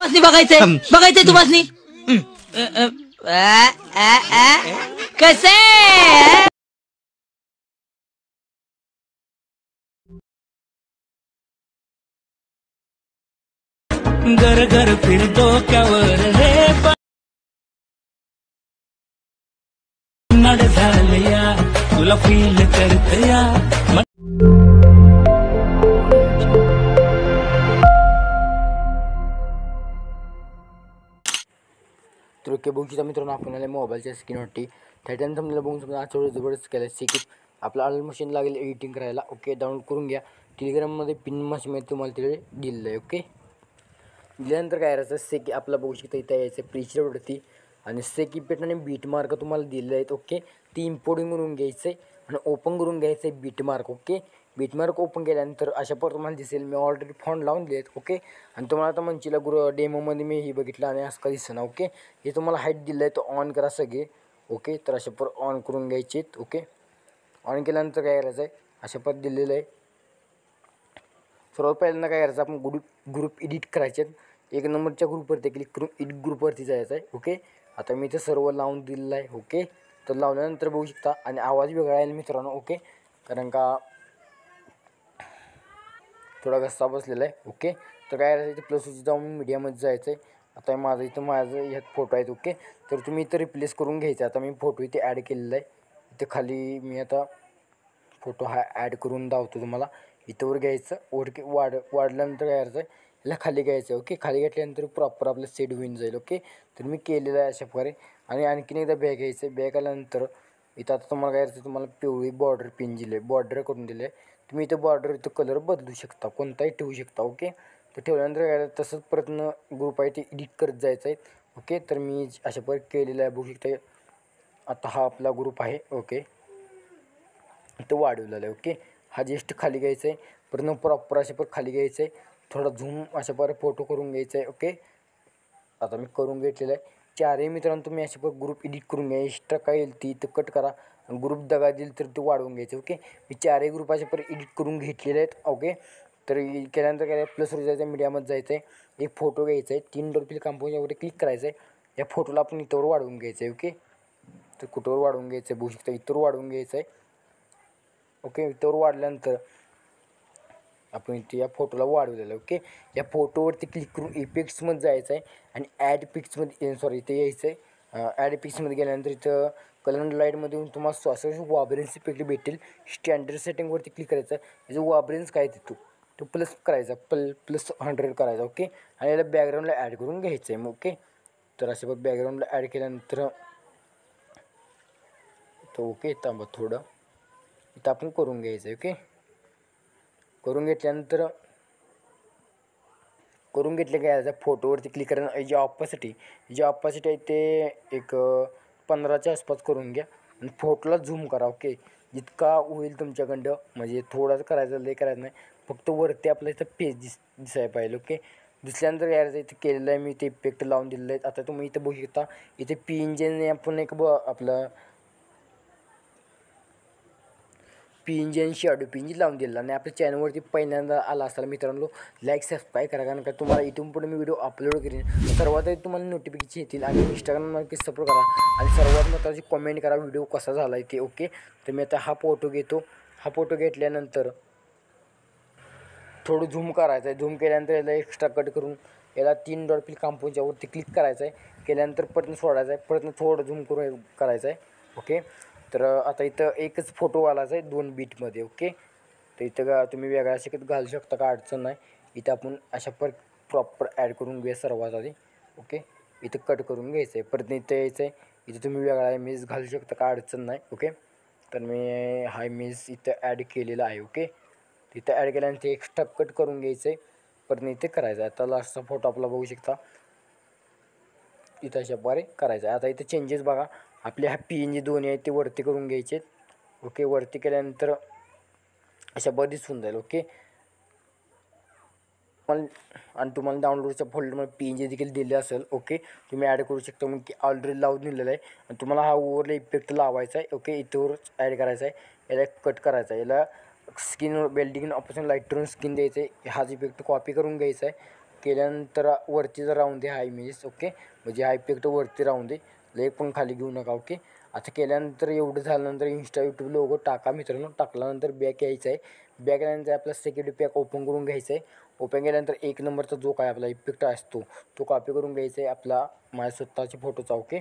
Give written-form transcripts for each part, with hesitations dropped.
बघायचंय बघायचंय तुम्हाला कसे घर घर फिर डोक्यावर रे नड झालया तुला फील करतया तर ओके बघू शकता मित्रांनो आपल्याला मोबाईलच्या स्क्रीनवरती त्याच्यानंतर तुम्हाला बघू शकता आजच्या जबरदस्त केलं की आपलं ऑल मशीन लागेल एडिटिंग करायला. ओके डाउनलोड करून घ्या. टेलिग्राममध्ये पिन मशीन तुम्हाला तिथे दिलेलं आहे. ओके दिल्यानंतर काय करायचं सेकी आपला बघू शकता इथं यायचं प्रीचरवरती आणि सेकी पेट आणि बीट मार्क तुम्हाला दिलेले आहेत. ओके ती इम्पोर्टिंग करून घ्यायचं आहे आणि ओपन करून घ्यायचं आहे beat mark. Okay beat mark open केल्यानंतर अशा पर तुम्हाला दिसेल मी ऑलरेडी फॉन्ट लावून दिले आहेत. ओके आणि तुम्हाला आता मंचीला डेमोमध्ये मी हे बघितलं आणि असं का दिसेना. ओके हे तुम्हाला हाईट दिलं आहे तो ऑन करा सगळे. ओके तर अशा पर ऑन करून घ्यायचे आहेत. ओके ऑन केल्यानंतर काय करायचं आहे अशा पर दिलेलं आहे. सर्वात पहिल्यांदा काय करायचं आपण ग्रुप एडिट करायचे आहेत. एक नंबरच्या ग्रुपवरती क्लिक करून एडिट ग्रुपवरती जायचं आहे. ओके आता मी इथे सर्व लावून दिलेलं आहे. ओके तर लावल्यानंतर बघू शकता आणि आवाज वेगळा येईल मित्रांनो. ओके कारण का थोडा घसा बसलेला आहे. ओके तर काय करायचं इथे प्लस जाऊन मीडियामध्ये जायचं आहे. आता माझं ह्यात फोटो आहेत. ओके तर तुम्ही इथं रिप्लेस करून घ्यायचं. आता मी फोटो इथे ॲड केलेला आहे. इथे खाली मी आता फोटो हा ॲड करून दावतो तुम्हाला. इथंवर घ्यायचं वाढल्यानंतर काय करायचं याला खाली घ्यायचं. ओके खाली घेतल्यानंतर प्रॉपर आपलं सेट होऊन जाईल. ओके तर मी केलेलं आहे अशा प्रकारे आणि आणखीन एकदा बॅग घ्यायचं. बॅग आल्यानंतर इथं आता तुम्हाला काय करायचं तुम्हाला पिवळी बॉर्डर पिन दिली आहे बॉर्डर करून दिले आहे. तुम्ही इथं बॉर्डर इथं कलर बदलू शकता कोणताही ठेवू शकता. ओके तर ठेवल्यानंतर काय तसंच प्रयत्न ग्रुप आहे ते एडिट करत जायचं आहे. ओके तर मी अशा प्रकारे केलेलं आहे बघू शकता. आता हा आपला ग्रुप आहे. ओके इथं वाढवलेला आहे. ओके हा जस्ट खाली घ्यायचा आहे परत प्रॉपर अशा पर खाली घ्यायचं आहे. थोडा झूम अशा प्रकारे फोटो करून घ्यायचा आहे. ओके आता मी करून घेतलेलं आहे. चारही मित्रांनो तुम्ही अशा पर ग्रुप एडिट करून घ्या. एक्स्ट्रा काय येईल ती इथं कट करा. ग्रुप दगा दिल तर ते वाढवून घ्यायचं. ओके मी चारही ग्रुप अशा पर एडिट करून घेतलेले आहेत. ओके तर केल्यानंतर काय प्लसवर जायचं मीडियामध्ये जायचं आहे. एक फोटो घ्यायचा आहे. 3 डॉट कंपोजवर क्लिक करायचं आहे. या फोटोला आपण इथंवर वाढवून घ्यायचं आहे. ओके तर कुठंवर वाढवून घ्यायचं आहे बघू शकता इथंवर वाढवून घ्यायचं आहे. ओके इथंवर वाढल्यानंतर आपण इथे या फोटोला वाढवलेलं आहे. ओके या फोटोवरती क्लिक करून इफेक्ट्समध्ये जायचं आहे आणि ॲड पिक्समध्ये इथे यायचं आहे. ॲड पिक्समध्ये गेल्यानंतर इथं कलर लाईटमध्ये येऊन तुम्हाला स्वतः वाब्रेन्स इफेक्ट भेटेल. स्टँडर्ड सेटिंगवरती क्लिक करायचं. याचं वाब्रेन्स काय तिथं तो प्लस करायचा प्लस 100 करायचा. ओके आणि याला बॅकग्राऊंडला ॲड करून घ्यायचं आहे. मग ओके तर अशा बॅकग्राऊंडला ॲड केल्यानंतर तो ओके थांबा थोडं इथं आपण करून घ्यायचं आहे. ओके करून घेतले काय याचा फोटोवरती क्लिक करा. जी ऑपॉसिटी आहे ते एक 15च्या आसपास करून घ्या आणि फोटोला झूम करा. ओके जितका होईल तुमच्याकडं म्हणजे थोडंच करायचं लय करायचं नाही. फक्त वरती आपलं इथं पेज दिसायला पाहिजे. ओके दिसल्यानंतर काय करायचं इथे केलेलं आहे मी ते इफेक्ट लावून दिलेलं आहे. आता तुम्ही इथं बघू शकता इथे पी आपण एक आपलं पिंजन शॅडो पिंजी लावून दिला आणि आपल्या चॅनलवरती पहिल्यांदा आला असताना मित्रांनो लाईक सबस्क्राईब करा. कारण का तुम्हाला इथून पुढे मी व्हिडिओ अपलोड करेन सर्वात आधी तुम्हाला नोटिफिकेशन येतील आणि इंस्टाग्रामवर नक्की सपोर्ट करा आणि सर्वात महत्त्वाची कमेंट करा व्हिडिओ कसा झाला आहे ते. ओके तर मी आता हा फोटो घेतो. हा फोटो घेतल्यानंतर थोडं झूम करायचं आहे. झूम केल्यानंतर याला एक्स्ट्रा कट करून याला 3 डॉट कंपोजवरती क्लिक करायचं आहे. केल्यानंतर परत सोडायचं आहे. परत थोडं झूम करून करायचं आहे. ओके तर आता इथं एकच फोटो घालायचा आहे 2 बीटमध्ये. ओके तर इथं तुम्ही वेगळा शिकत घालू शकता का अडचण नाही. इथं आपण अशा प्रॉपर ॲड करून घेऊया सर्वात आधी. ओके इथं कट करून घ्यायचं आहे. परत इथं यायचं आहे. इथं तुम्ही वेगळा इमेज घालू शकता का अडचण नाही. ओके तर मी हा इमेज इथं ॲड केलेला आहे. ओके तिथं ॲड केल्यानंतर एक्स्ट्रा कट करून घ्यायचं आहे. परत इथे करायचं आहे. आता लास्टचा फोटो आपला बघू शकता इथं अशा प्रकारे करायचं आहे. आता इथे चेंजेस बघा आपले ह्या PNG दोन्ही आहेत ते वरती करून घ्यायचे. ओके वरती केल्यानंतर अशा बरीच होऊन जाईल. ओके आणि तुम्हाला डाउनलोडच्या फोल्डरमध्ये PNG देखील दिले असेल. ओके तुम्ही ॲड करू शकता. मग ऑलरेडी लावून दिलेला आहे आणि तुम्हाला हा ओव्हरले इफेक्ट लावायचा आहे. ओके इथवर ॲड करायचा आहे. याला कट करायचा आहे. याला स्किन बेल्डिंग ऑप्शन लाईट करून स्किन द्यायचं आहे. हाच इफेक्ट कॉपी करून घ्यायचा आहे. केल्यानंतर वरती जर राहून दे हा इमेजेस. ओके, म्हणजे हा इफेक्ट वरती राहून दे, लय पण खाली घेऊ नका. ओके, आता केल्यानंतर एवढं झाल्यानंतर इंस्टा यूट्यूब लोगो टाका मित्रांनो. टाकल्यानंतर बॅक यायचं आहे. बॅक आल्यानंतर आपला सिक्युरिटी पॅक ओपन करून घ्यायचं आहे. ओपन केल्यानंतर 1 नंबरचा जो काय आपला इफेक्ट असतो तो कॉपी करून घ्यायचा आहे आपला माझ्या स्वतःच्या फोटोचा. ओके,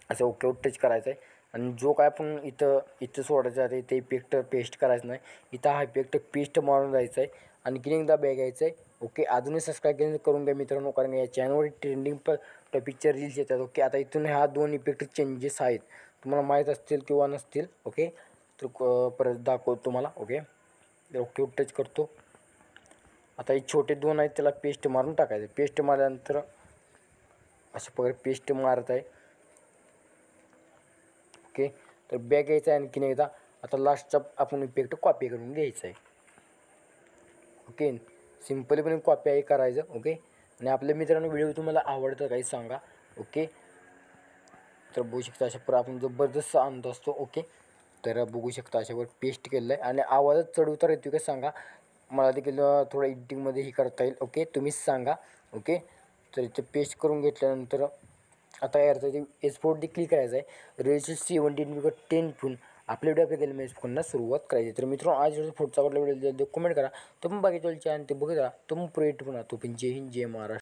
असं ओकेवर टच करायचं आहे. आणि जो काय आपण इथं सोडायचं आहे ते इफेक्ट पेस्ट करायचं नाही. इथं हा इफेक्ट पेस्ट मारून जायचं आहे. आणखीन एकदा बॅग यायचं आहे. ओके, अजूनही सबस्क्राईब केलं करून घ्या मित्रांनो, कारण या चॅनलवर ट्रेंडिंग टॉपिकच्या रील्स येतात. ओके, आता इथून ह्या 2 इफेक्ट चेंजेस आहेत, तुम्हाला माहीत असतील किंवा नसतील. ओके, तर परत दाखवतो तुम्हाला. ओके, ओकेवर टच करतो. आता हे छोटे 2 आहेत त्याला पेस्ट मारून टाकायचं. पेस्ट मारल्यानंतर अशा प्रकारे पेस्ट मारत आहे. ओके, तर बॅग यायचं आहे आणखीन एकदा. आता लास्टचा आपण इफेक्ट कॉपी करून घ्यायचा आहे. ओके, सिम्पली पण कॉपी आहे करायचं. ओके, आणि आपल्या मित्रांनो व्हिडिओ तुम्हाला आवडतं काही सांगा. ओके, तर बघू शकता अशा प्रकारे आपण जबरदस्त आणत असतो. ओके, तर बघू शकता अशावर पेस्ट केलं आहे. आणि आवाजात चढ-उतार येतो का सांगा, मला देखील थोडं एडिटिंगमध्ये ही करता येईल. ओके, तुम्हीच सांगा. ओके, तर इथे पेस्ट करून घेतल्यानंतर आता यार एक्सपोर्ट देखील करायचं आहे. रेल्स 17:10 फोन आपल्या व्हिडिओ आपल्या गेले पुन्हा सुरुवात करायची. तर मित्रांनो आज पुढचा कुठला व्हिडिओ कमेंट करा. तुम्ही बघितलं चॅनल ते बघत राहा. तुम्ही प्रोजेक्ट पण तो पण जय हिंद जय महाराष्ट्र.